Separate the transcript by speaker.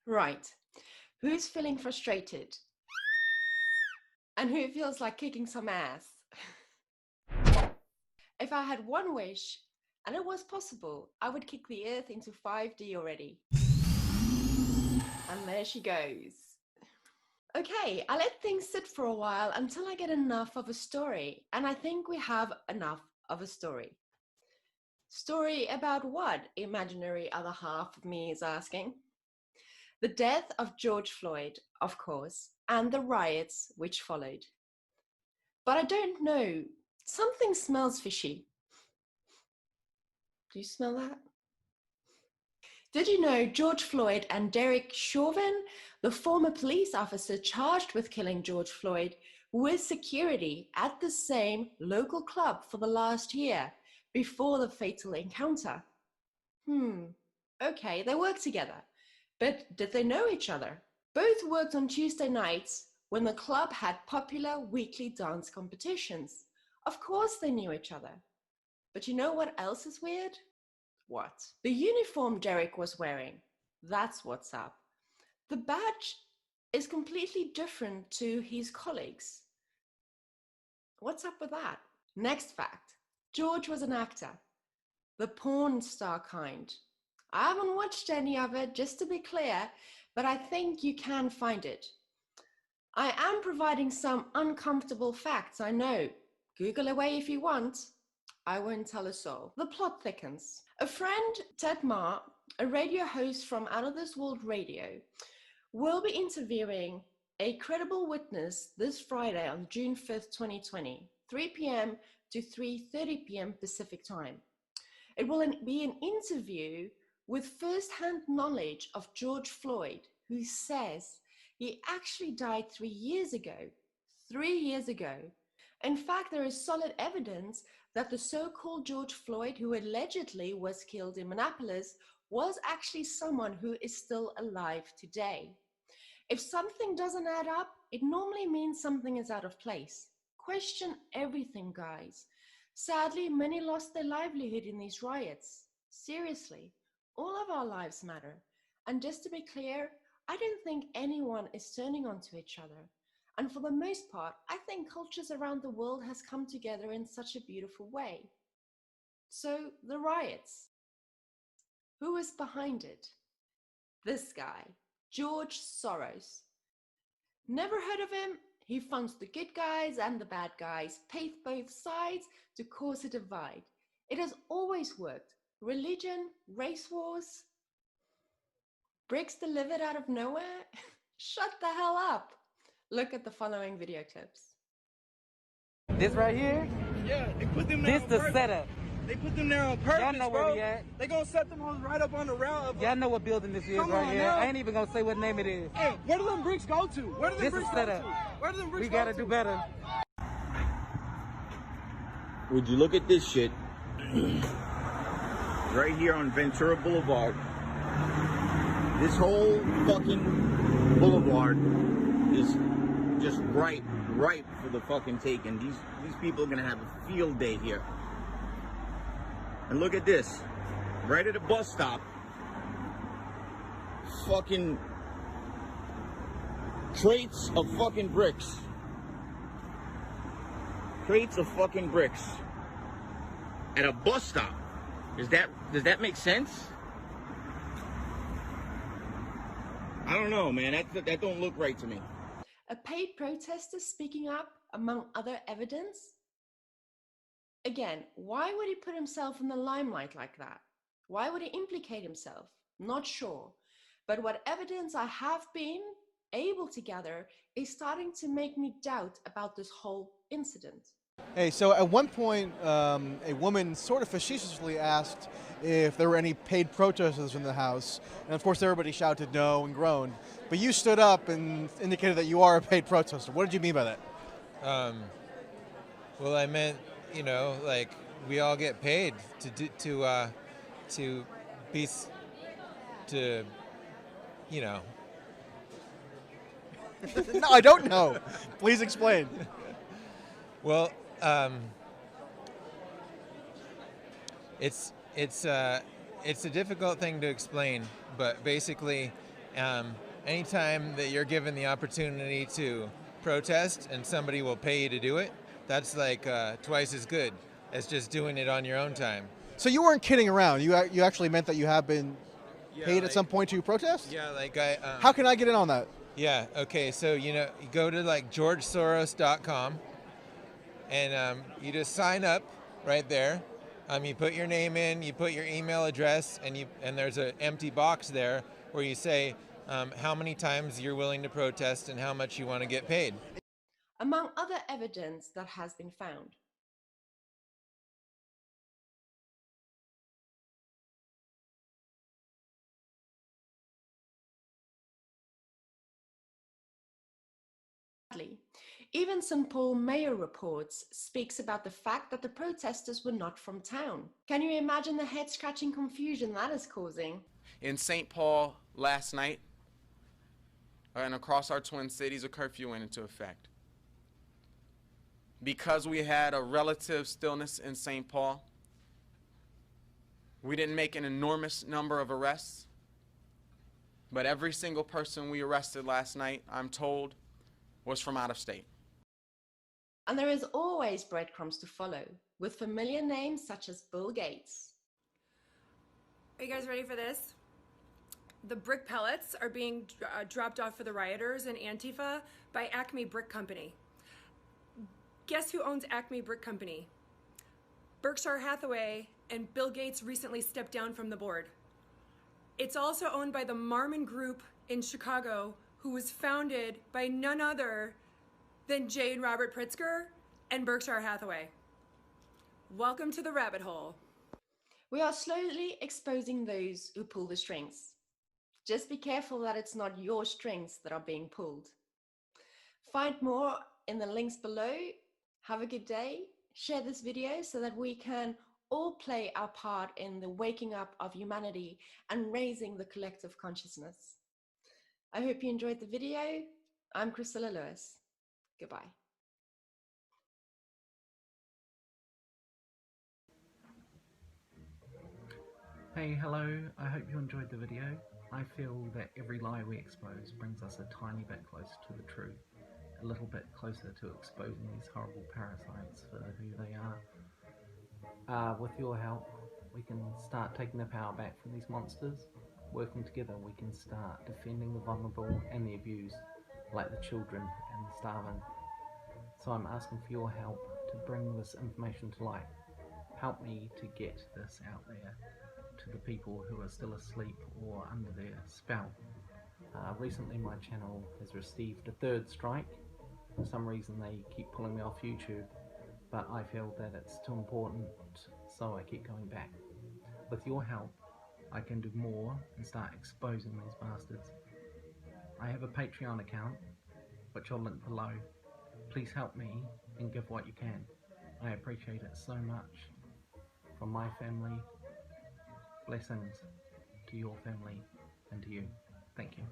Speaker 1: Right. Who's feeling frustrated? And who feels like kicking some ass? If I had one wish, and it was possible, I would kick the earth into 5D already. And there she goes. Okay, I let things sit for a while until I get enough of a story, and I think we have enough of a story. Story about what? Imaginary other half of me is asking. The death of George Floyd, of course, and the riots which followed. But I don't know, something smells fishy. Do you smell that? Did you know George Floyd and Derek Chauvin, the former police officer charged with killing George Floyd, were security at the same local club for the last year before the fatal encounter? Okay, they worked together. But did they know each other? Both worked on Tuesday nights when the club had popular weekly dance competitions. Of course they knew each other. But you know what else is weird? What? The uniform Derek was wearing. That's what's up. The badge is completely different to his colleagues. What's up with that? Next fact. George was an actor. The porn star kind. I haven't watched any of it, just to be clear, but I think you can find it. I am providing some uncomfortable facts, I know. Google away if you want. I won't tell a soul. The plot thickens. A friend, Ted Ma, a radio host from Out of This World Radio, will be interviewing a credible witness this Friday on June 5th, 2020, 3 p.m. to 3:30 p.m. Pacific time. It will be an interview with first-hand knowledge of George Floyd, who says he actually died 3 years ago. 3 years ago. In fact, there is solid evidence that the so-called George Floyd, who allegedly was killed in Minneapolis, was actually someone who is still alive today. If something doesn't add up, it normally means something is out of place. Question everything, guys. Sadly, many lost their livelihood in these riots. Seriously, all of our lives matter. And just to be clear, I don't think anyone is turning onto each other. And for the most part, I think cultures around the world has come together in such a beautiful way. So, the riots. Who is behind it? This guy, George Soros. Never heard of him? He funds the good guys and the bad guys, pays both sides to cause a divide. It has always worked. Religion, race wars, bricks delivered out of nowhere? Shut the hell up. Look at the following video clips.
Speaker 2: This right here?
Speaker 3: Yeah, they put them there.
Speaker 2: This the setup.
Speaker 3: They put them there on purpose,
Speaker 2: Y'all know where
Speaker 3: bro.
Speaker 2: we at.
Speaker 3: They gonna set them on right up on the route.
Speaker 2: Y'all know what building this is
Speaker 3: Come
Speaker 2: right
Speaker 3: on
Speaker 2: here.
Speaker 3: now.
Speaker 2: I ain't even gonna say what name it is.
Speaker 3: Hey, where do them bricks go to? Where do them
Speaker 2: This
Speaker 3: bricks
Speaker 2: is
Speaker 3: go
Speaker 2: set
Speaker 3: to?
Speaker 2: up.
Speaker 3: Where do them bricks
Speaker 2: We
Speaker 3: go
Speaker 2: gotta
Speaker 3: to?
Speaker 2: do better.
Speaker 4: Would you look at this shit? Right here on Ventura Boulevard. This whole fucking boulevard is just ripe for the fucking taking. These people are gonna have a field day here. And look at this. Right at a bus stop. Fucking crates of fucking bricks. Crates of fucking bricks. At a bus stop. Does that make sense? I don't know, man. That don't look right to me.
Speaker 1: A paid protester speaking up among other evidence? Again, why would he put himself in the limelight like that? Why would he implicate himself? Not sure. But what evidence I have been able to gather is starting to make me doubt about this whole incident.
Speaker 5: Hey, so at one point, a woman sort of facetiously asked if there were any paid protesters in the house, and of course everybody shouted no and groaned. But you stood up and indicated that you are a paid protester. What did you mean by that?
Speaker 6: Well, I meant, you know, like we all get paid to be, to, you know.
Speaker 5: No, I don't know. Please explain.
Speaker 6: Well, it's a difficult thing to explain, but basically, Anytime that you're given the opportunity to protest and somebody will pay you to do it, that's like twice as good as just doing it on your own time.
Speaker 5: So you weren't kidding around. You actually meant that you have been paid at some point to protest?
Speaker 6: Yeah, like
Speaker 5: How can I get in on that?
Speaker 6: Yeah, okay, so you go to like georgesoros.com and you just sign up right there. You put your name in, you put your email address, and there's an empty box there where you say how many times you're willing to protest and how much you want to get paid.
Speaker 1: Among other evidence that has been found. Even St. Paul Mayor reports speaks about the fact that the protesters were not from town. Can you imagine the head-scratching confusion that is causing?
Speaker 7: In St. Paul last night, and across our Twin Cities, a curfew went into effect. Because we had a relative stillness in St. Paul, we didn't make an enormous number of arrests, but every single person we arrested last night, I'm told, was from out of state.
Speaker 1: And there is always breadcrumbs to follow, with familiar names such as Bill Gates.
Speaker 8: Are you guys ready for this? The brick pellets are being dropped off for the rioters in Antifa by Acme Brick Company. Guess who owns Acme Brick Company? Berkshire Hathaway, and Bill Gates recently stepped down from the board. It's also owned by the Marmon Group in Chicago, who was founded by none other than Jay and Robert Pritzker and Berkshire Hathaway. Welcome to the rabbit hole.
Speaker 1: We are slowly exposing those who pull the strings. Just be careful that it's not your strings that are being pulled. Find more in the links below. Have a good day. Share this video so that we can all play our part in the waking up of humanity and raising the collective consciousness. I hope you enjoyed the video. I'm Priscilla Lewis. Goodbye.
Speaker 9: Hey, hello, I hope you enjoyed the video. I feel that every lie we expose brings us a tiny bit closer to the truth, a little bit closer to exposing these horrible parasites for who they are. With your help, we can start taking the power back from these monsters. Working together, we can start defending the vulnerable and the abused, like the children and the starving. So I'm asking for your help to bring this information to light. Help me to get this out there to the people who are still asleep or under their spell. Recently my channel has received a third strike. For some reason they keep pulling me off YouTube, but I feel that it's too important, so I keep going back. With your help, I can do more and start exposing these bastards. I have a Patreon account, which I'll link below. Please help me and give what you can. I appreciate it so much. From my family, blessings to your family and to you. Thank you.